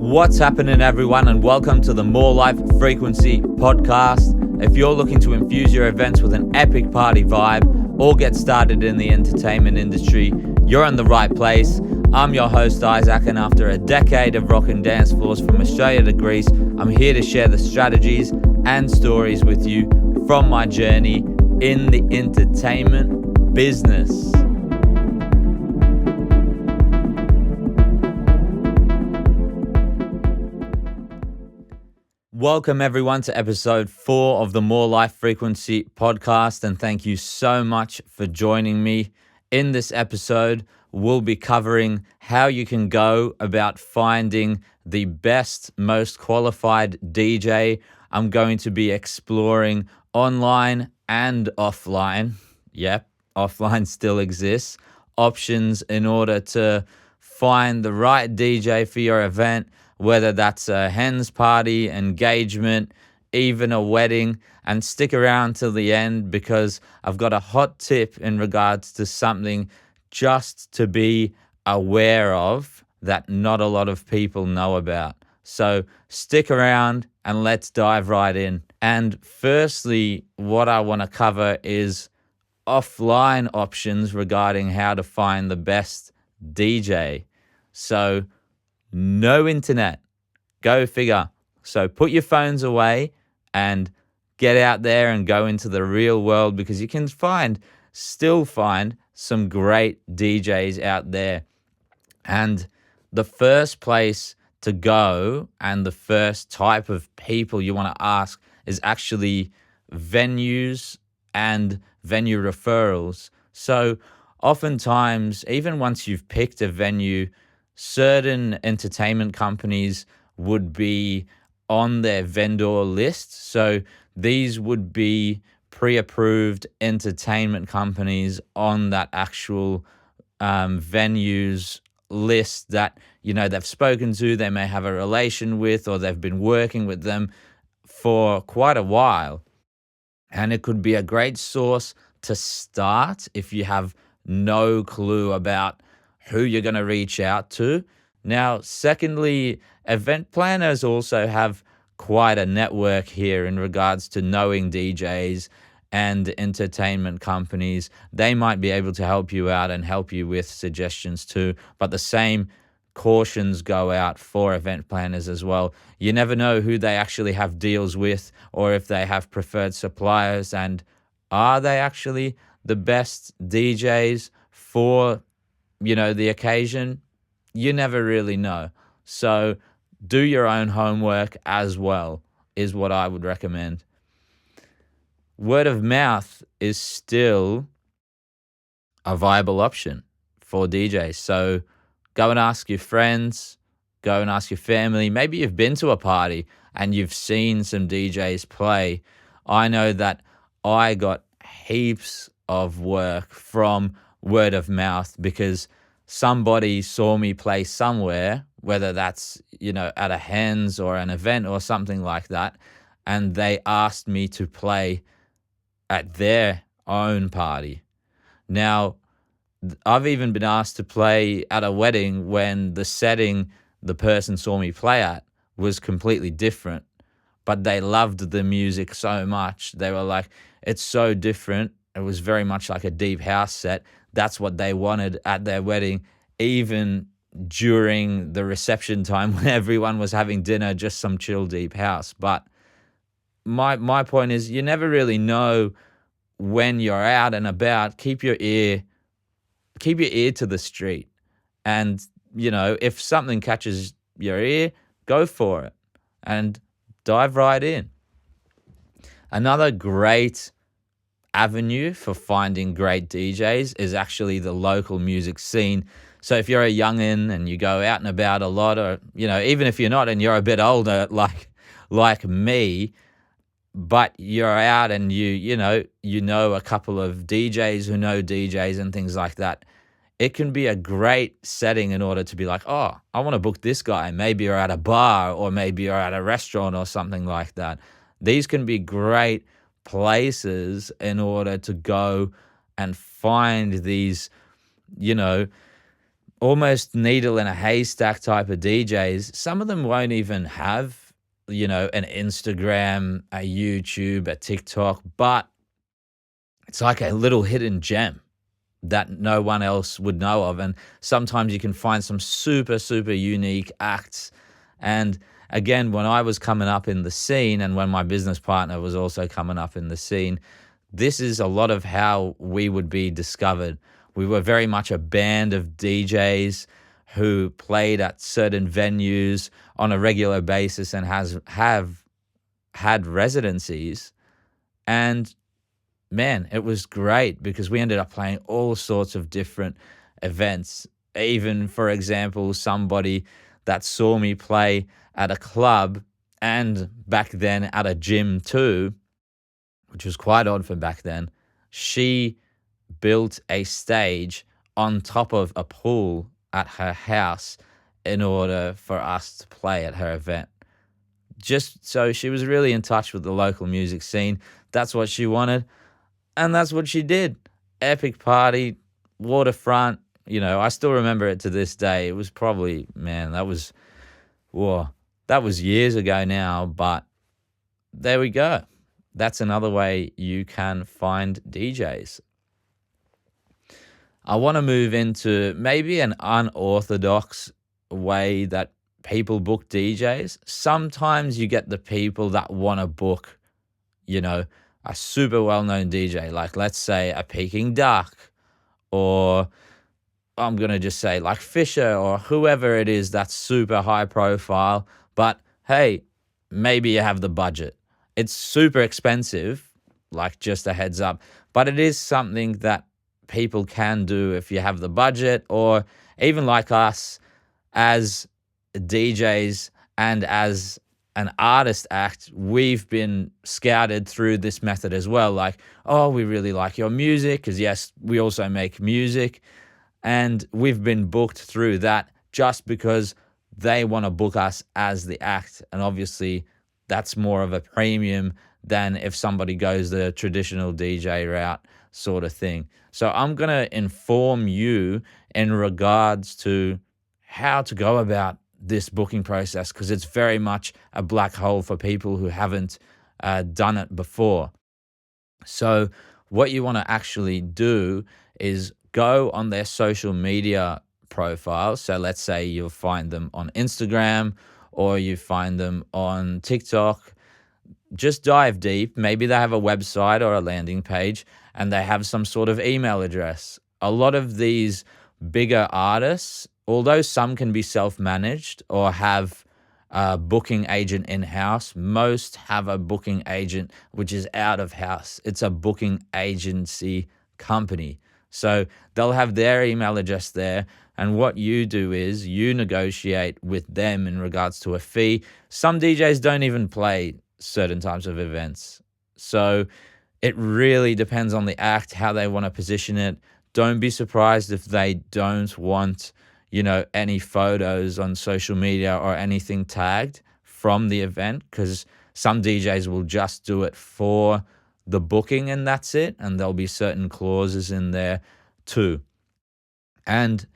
What's happening, everyone, and welcome to the More Life Frequency podcast. If you're looking to infuse your events with an epic party vibe or get started in the entertainment industry, you're in the right place. I'm your host, Isaac, and after a decade of rocking dance floors from Australia to Greece, I'm here to share the strategies and stories with you from my journey in the entertainment business. Welcome everyone to episode 4 of the More Life Frequency podcast, and thank you so much for joining me. In this episode, we'll be covering how you can go about finding the best, most qualified DJ. I'm going to be exploring online and offline. Yep, offline still exists. Options in order to find the right DJ for your event, whether that's a hen's party, engagement, even a wedding. And stick around till the end because I've got a hot tip in regards to something just to be aware of that not a lot of people know about. So stick around and let's dive right in. And firstly, what I want to cover is offline options regarding how to find the best DJ. So no internet. Go figure. So put your phones away and get out there and go into the real world, because you can still find some great DJs out there. And the first place to go and the first type of people you want to ask is actually venues and venue referrals. So oftentimes, even once you've picked a venue, certain entertainment companies would be on their vendor list. So these would be pre-approved entertainment companies on that actual venues list that, you know, they've spoken to, they may have a relation with, or they've been working with them for quite a while. And it could be a great source to start if you have no clue about who you're going to reach out to. Now, secondly, event planners also have quite a network here in regards to knowing DJs and entertainment companies. They might be able to help you out and help you with suggestions too, but the same cautions go out for event planners as well. You never know who they actually have deals with, or if they have preferred suppliers, and are they actually the best DJs for, you know, the occasion? You never really know. So do your own homework as well is what I would recommend. Word of mouth is still a viable option for DJs. So go and ask your friends, go and ask your family. Maybe you've been to a party and you've seen some DJs play. I know that I got heaps of work from word of mouth because somebody saw me play somewhere, whether that's, you know, at a hen's or an event or something like that, and they asked me to play at their own party. Now, I've even been asked to play at a wedding when the setting the person saw me play at was completely different, but they loved the music so much. They were like, it's so different. It was very much like a deep house set. That's what they wanted at their wedding, even during the reception time when everyone was having dinner, just some chill deep house. But my point is, you never really know when you're out and about. Keep your ear to the street. And, you know, if something catches your ear, go for it and dive right in. Another great avenue for finding great DJs is actually the local music scene. So if you're a youngin and you go out and about a lot, or, you know, even if you're not and you're a bit older like me, but you're out and you know a couple of DJs who know DJs and things like that, it can be a great setting in order to be like, oh, I want to book this guy. Maybe you're at a bar, or maybe you're at a restaurant or something like that. These can be great places in order to go and find these, you know, almost needle in a haystack type of DJs. Some of them won't even have, an Instagram, a YouTube, a TikTok, but it's like a little hidden gem that no one else would know of. And sometimes you can find some super, super unique acts. And again, when I was coming up in the scene and when my business partner was also coming up in the scene, this is a lot of how we would be discovered. We were very much a band of DJs who played at certain venues on a regular basis and have had residencies. And man, it was great because we ended up playing all sorts of different events. Even, for example, somebody that saw me play at a club and back then at a gym too, which was quite odd for back then, she built a stage on top of a pool at her house in order for us to play at her event. Just so she was really in touch with the local music scene. That's what she wanted. And that's what she did. Epic party, waterfront. I still remember it to this day. It was probably, man, whoa, that was years ago now, but there we go. That's another way you can find DJs. I want to move into maybe an unorthodox way that people book DJs. Sometimes you get the people that want to book, a super well-known DJ, like let's say a Peking Duck, or I'm going to just say like Fisher or whoever it is that's super high profile. But hey, maybe you have the budget. It's super expensive, like just a heads up, but it is something that people can do if you have the budget, or even like us as DJs and as an artist act, we've been scouted through this method as well. Like, oh, we really like your music, because yes, we also make music, and we've been booked through that just because they want to book us as the act. And obviously that's more of a premium than if somebody goes the traditional DJ route sort of thing. So I'm going to inform you in regards to how to go about this booking process, because it's very much a black hole for people who haven't done it before. So what you want to actually do is go on their social media profiles. So let's say you'll find them on Instagram or you find them on TikTok. Just dive deep. Maybe they have a website or a landing page and they have some sort of email address. A lot of these bigger artists, although some can be self-managed or have a booking agent in-house, most have a booking agent which is out of house. It's a booking agency company. So they'll have their email address there. And what you do is you negotiate with them in regards to a fee. Some DJs don't even play certain types of events. So it really depends on the act, how they want to position it. Don't be surprised if they don't want, any photos on social media or anything tagged from the event, because some DJs will just do it for the booking and that's it. And there'll be certain clauses in there too. And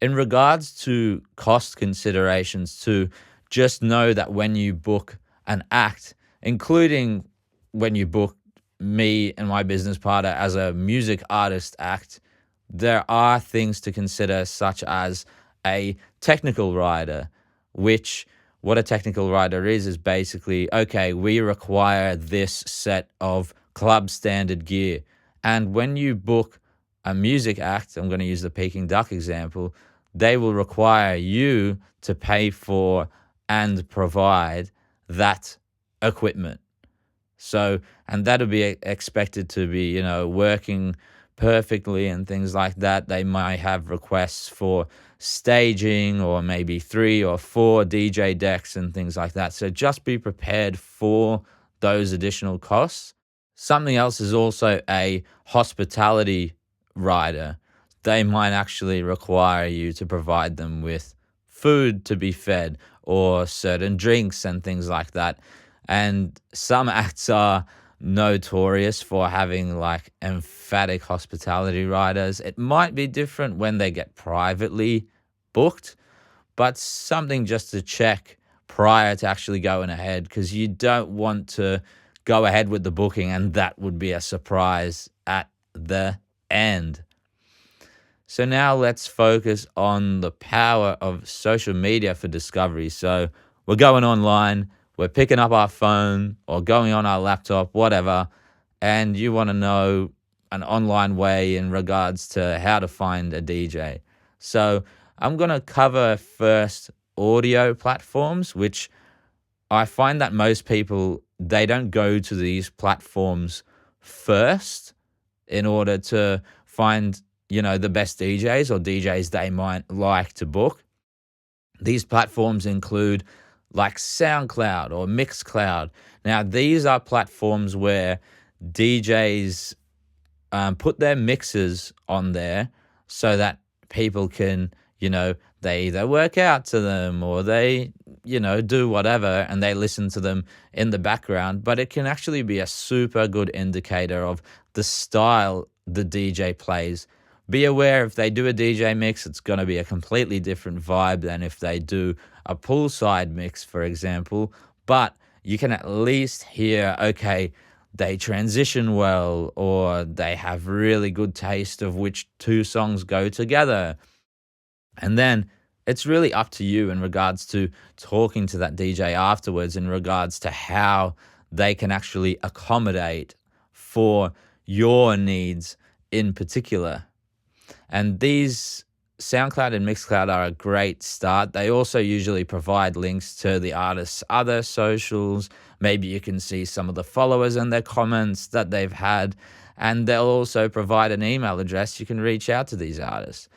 in regards to cost considerations too, just know that when you book an act, including when you book me and my business partner as a music artist act, there are things to consider, such as a technical rider, which what a technical rider is basically, okay, we require this set of club standard gear. And when you book a music act, I'm going to use the Peking Duck example, they will require you to pay for and provide that equipment. So, and that'll be expected to be, working perfectly and things like that. They might have requests for staging or maybe 3 or 4 DJ decks and things like that. So just be prepared for those additional costs. Something else is also a hospitality rider. They might actually require you to provide them with food to be fed or certain drinks and things like that. And some acts are notorious for having like emphatic hospitality riders. It might be different when they get privately booked, but something just to check prior to actually going ahead, because you don't want to go ahead with the booking and that would be a surprise at the end. So now let's focus on the power of social media for discovery. So we're going online, we're picking up our phone or going on our laptop, whatever, and you want to know an online way in regards to how to find a DJ. So I'm going to cover first audio platforms, which I find that most people, they don't go to these platforms first in order to find, the best DJs or DJs they might like to book. These platforms include like SoundCloud or Mixcloud. Now, these are platforms where DJs put their mixes on there so that people can, they either work out to them or they, do whatever and they listen to them in the background. But it can actually be a super good indicator of the style the DJ plays. Be aware if they do a DJ mix, it's going to be a completely different vibe than if they do a poolside mix, for example. But you can at least hear, okay, they transition well, or they have really good taste of which two songs go together. And then it's really up to you in regards to talking to that DJ afterwards in regards to how they can actually accommodate for your needs in particular. And these SoundCloud and Mixcloud are a great start. They also usually provide links to the artist's other socials. Maybe you can see some of the followers and their comments that they've had. And they'll also provide an email address you can reach out to these artists.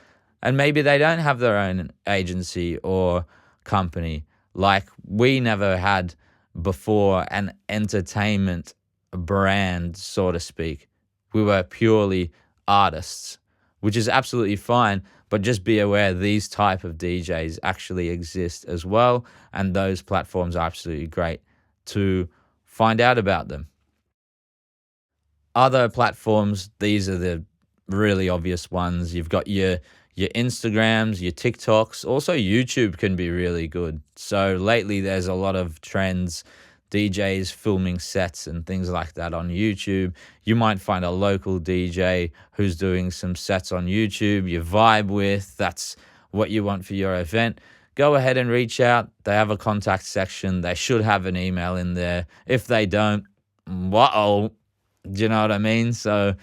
And maybe they don't have their own agency or company. Like we never had before an entertainment brand, so to speak. We were purely artists, which is absolutely fine, but just be aware these type of DJs actually exist as well, and those platforms are absolutely great to find out about them. Other platforms, these are the really obvious ones. You've got your Instagrams, your TikToks. Also, YouTube can be really good. So lately there's a lot of trends, DJs filming sets and things like that on YouTube. You might find a local DJ who's doing some sets on YouTube you vibe with. That's what you want for your event. Go ahead and reach out. They have a contact section. They should have an email in there. If they don't, do you know what I mean? So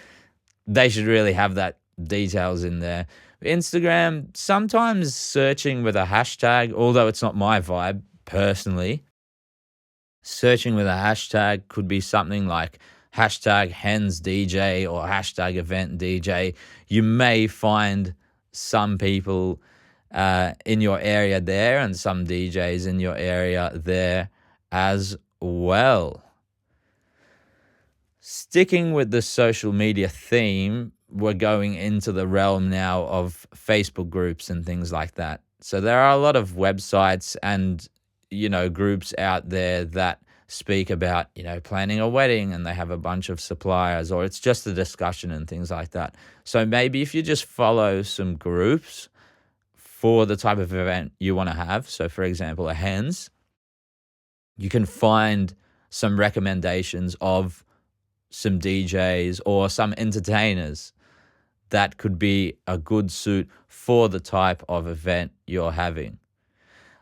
they should really have that details in there. Instagram, sometimes searching with a hashtag, although it's not my vibe personally. Searching with a hashtag could be something like hashtag hens DJ or hashtag event DJ. You may find some people in your area there and some DJs in your area there as well. Sticking with the social media theme, we're going into the realm now of Facebook groups and things like that. So there are a lot of websites and, groups out there that speak about, planning a wedding and they have a bunch of suppliers, or it's just a discussion and things like that. So maybe if you just follow some groups for the type of event you want to have, so for example, a hens, you can find some recommendations of some DJs or some entertainers that could be a good suit for the type of event you're having.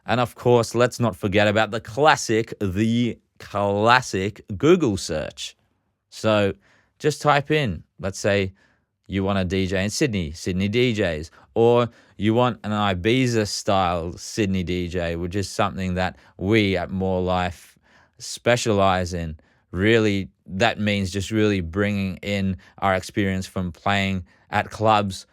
And of course, let's not forget about the classic Google search. So just type in, let's say you want a DJ in Sydney DJs, or you want an Ibiza style Sydney DJ, which is something that we at morlyfe specialize in. Really, that means just really bringing in our experience from playing at clubs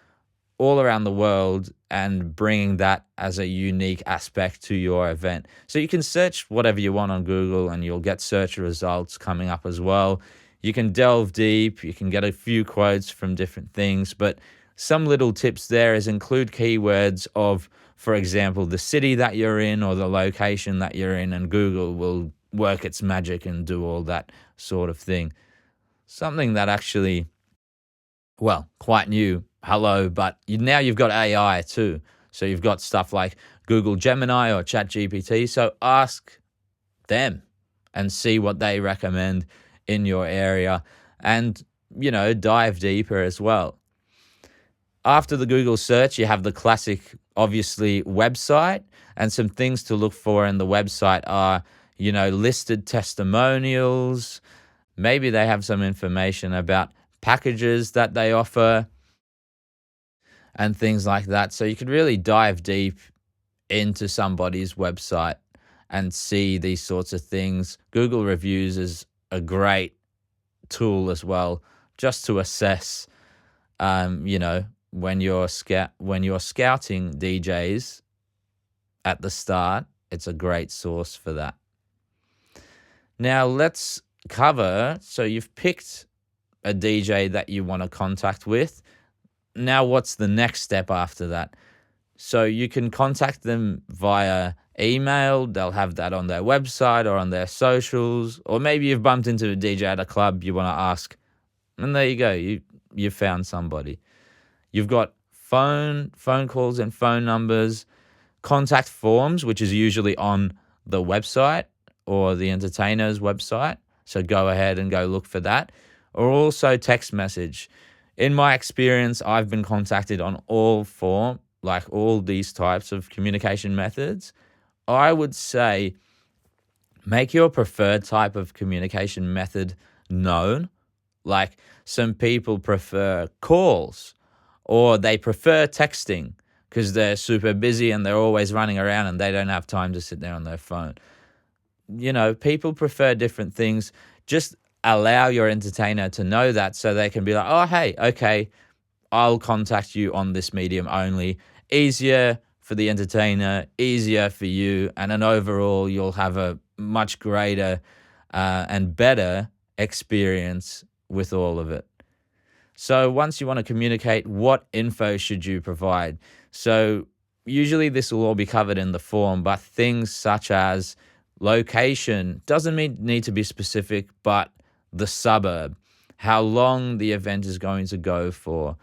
all around the world and bringing that as a unique aspect to your event. So you can search whatever you want on Google and you'll get search results coming up as well. You can delve deep, you can get a few quotes from different things, but some little tips there is include keywords of, for example, the city that you're in or the location that you're in, and Google will work its magic and do all that sort of thing. Something that actually, quite new, but now you've got AI too. So you've got stuff like Google Gemini or ChatGPT. So ask them and see what they recommend in your area, and, dive deeper as well. After the Google search, you have the classic, obviously, website, and some things to look for in the website are, listed testimonials. Maybe they have some information about packages that they offer and things like that. So you could really dive deep into somebody's website and see these sorts of things. Google reviews is a great tool as well, just to assess, when you're scouting DJs at the start. It's a great source for that. Now let's cover. So you've picked a DJ that you want to contact with. Now what's the next step after that? So you can contact them via email. They'll have that on their website or on their socials, or maybe you've bumped into a DJ at a club, you want to ask, and there you go. You found somebody. You've got phone calls and phone numbers, contact forms, which is usually on the website or the entertainer's website. So go ahead and go look for that, or also text message. In my experience, I've been contacted on all these types of communication methods. I would say make your preferred type of communication method known. Like, some people prefer calls, or they prefer texting because they're super busy and they're always running around and they don't have time to sit there on their phone. People prefer different things. Just allow your entertainer to know that, so they can be like, oh, hey, okay, I'll contact you on this medium only. Easier for the entertainer, easier for you, and then overall you'll have a much greater and better experience with all of it. So once you want to communicate, what info should you provide? So usually this will all be covered in the form, but things such as location doesn't need to be specific, but the suburb, how long the event is going to go for.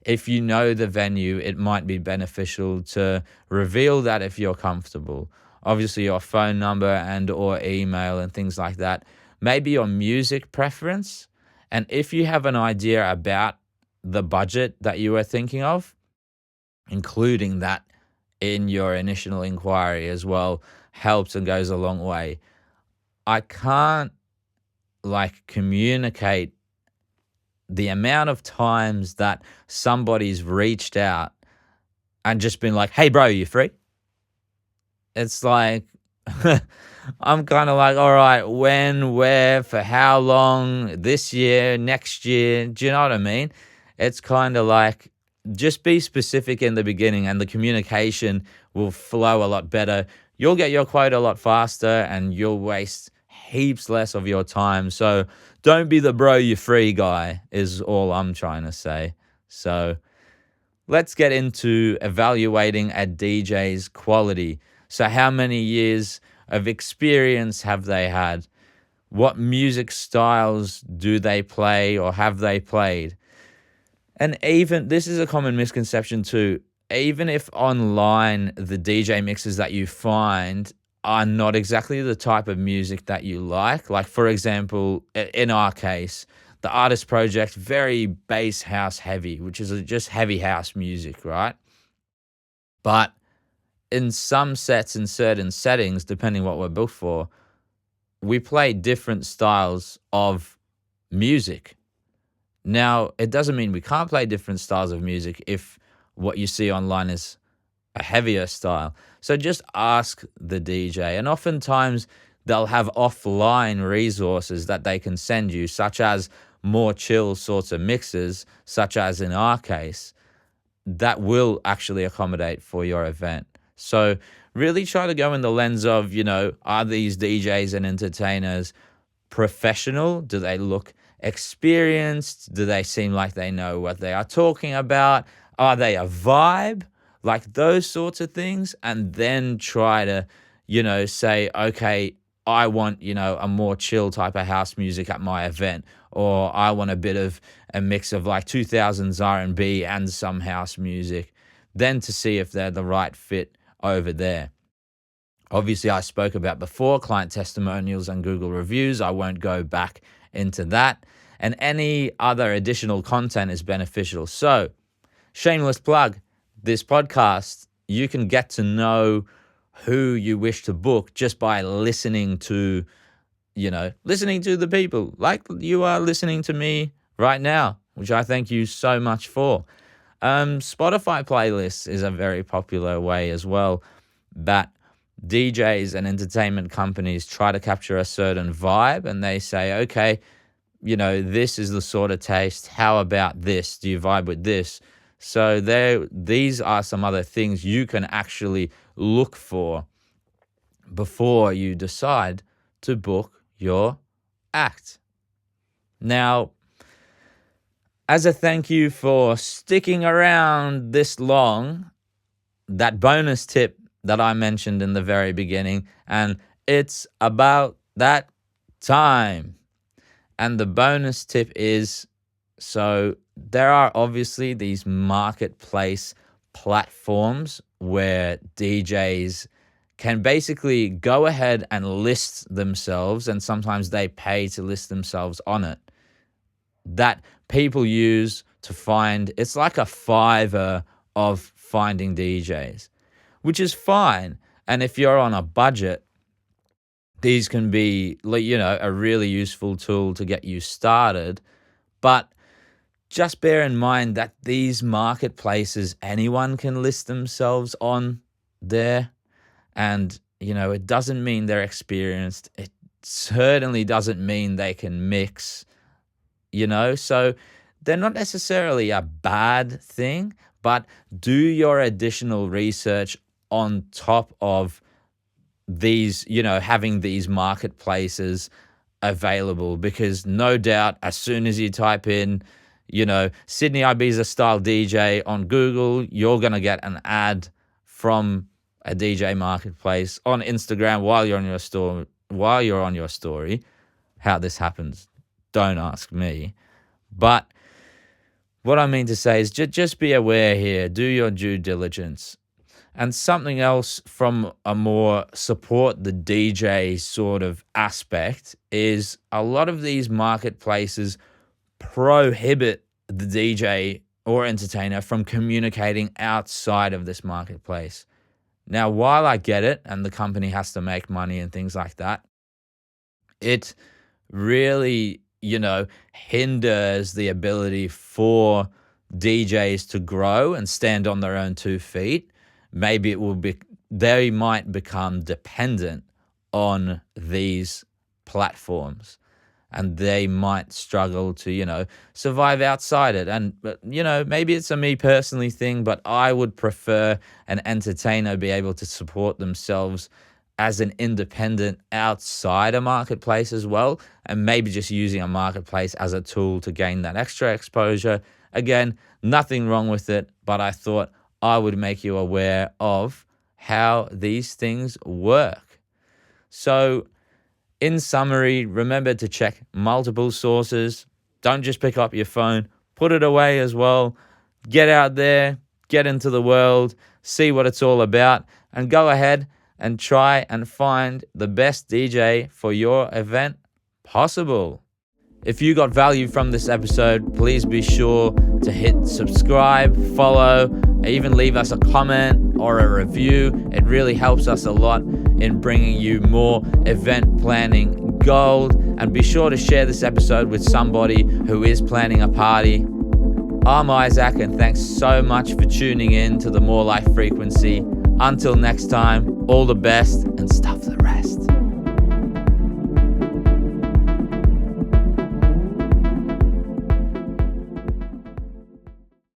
If you know the venue, it might be beneficial to reveal that if you're comfortable. Obviously, your phone number and or email and things like that. Maybe your music preference. And if you have an idea about the budget that you were thinking of, including that in your initial inquiry as well helps and goes a long way. I can't communicate the amount of times that somebody's reached out and just been like, hey bro, you free? It's like, I'm kind of like, all right, when, where, for how long, this year, next year, do you know what I mean? It's kind of like, just be specific in the beginning and the communication will flow a lot better. You'll get your quote a lot faster and you'll waste heaps less of your time. So don't be the bro, you free guy is all I'm trying to say. So let's get into evaluating a DJ's quality. So how many years of experience have they had? What music styles do they play or have they played? And even, this is a common misconception too, even if online the DJ mixes that you find are not exactly the type of music that you like for example, in our case, the artist project, very bass house heavy, which is just heavy house music, right? But in some sets, in certain settings, depending what we're booked for, we play different styles of music. Now, it doesn't mean we can't play different styles of music if what you see online is a heavier style. So just ask the DJ, and oftentimes they'll have offline resources that they can send you, such as more chill sorts of mixes, such as in our case, that will actually accommodate for your event. So really try to go in the lens of, are these DJs and entertainers professional? Do they look experienced? Do they seem like they know what they are talking about? Are they a vibe? Like those sorts of things. And then try to, say, okay, I want, a more chill type of house music at my event, or I want a bit of a mix of 2000s R&B and some house music. then to see if they're the right fit over there. Obviously, I spoke about before client testimonials and Google reviews. I won't go back into that. And any other additional content is beneficial. So, shameless plug, this podcast, you can get to know who you wish to book just by listening to the people like you are listening to me right now, which I thank you so much for. Spotify playlists is a very popular way as well that DJs and entertainment companies try to capture a certain vibe, and they say, okay, this is the sort of taste. How about this? Do you vibe with this? So these are some other things you can actually look for before you decide to book your act. Now, as a thank you for sticking around this long, that bonus tip that I mentioned in the very beginning, and it's about that time. And the bonus tip is, so there are obviously these marketplace platforms where DJs can basically go ahead and list themselves, and sometimes they pay to list themselves on it, that people use to find, it's like a Fiverr of finding DJs, which is fine. And if you're on a budget, these can be, a really useful tool to get you started. But just bear in mind that these marketplaces, anyone can list themselves on there. And, it doesn't mean they're experienced. It certainly doesn't mean they can mix, So they're not necessarily a bad thing, but do your additional research on top of these, having these marketplaces available, because no doubt as soon as you type in, Sydney Ibiza style DJ on Google, you're going to get an ad from a DJ marketplace on Instagram while you're on your story. How this happens, don't ask me. But what I mean to say is just be aware here, do your due diligence. And something else from a more support the DJ sort of aspect is a lot of these marketplaces prohibit the DJ or entertainer from communicating outside of this marketplace. Now, while I get it, and the company has to make money and things like that, it really, hinders the ability for DJs to grow and stand on their own 2 feet. Maybe they might become dependent on these platforms, and they might struggle to, survive outside it. And, maybe it's a me personally thing, but I would prefer an entertainer be able to support themselves as an independent outside a marketplace as well, and maybe just using a marketplace as a tool to gain that extra exposure. Again, nothing wrong with it, but I thought I would make you aware of how these things work. So, in summary, remember to check multiple sources. Don't just pick up your phone. Put it away as well. Get out there, get into the world, see what it's all about, and go ahead and try and find the best DJ for your event possible. If you got value from this episode, please be sure to hit subscribe, follow, even leave us a comment or a review. It really helps us a lot in bringing you more event planning gold. And be sure to share this episode with somebody who is planning a party. I'm Isaac, and thanks so much for tuning in to the More Life Frequency. Until next time, all the best and stuff.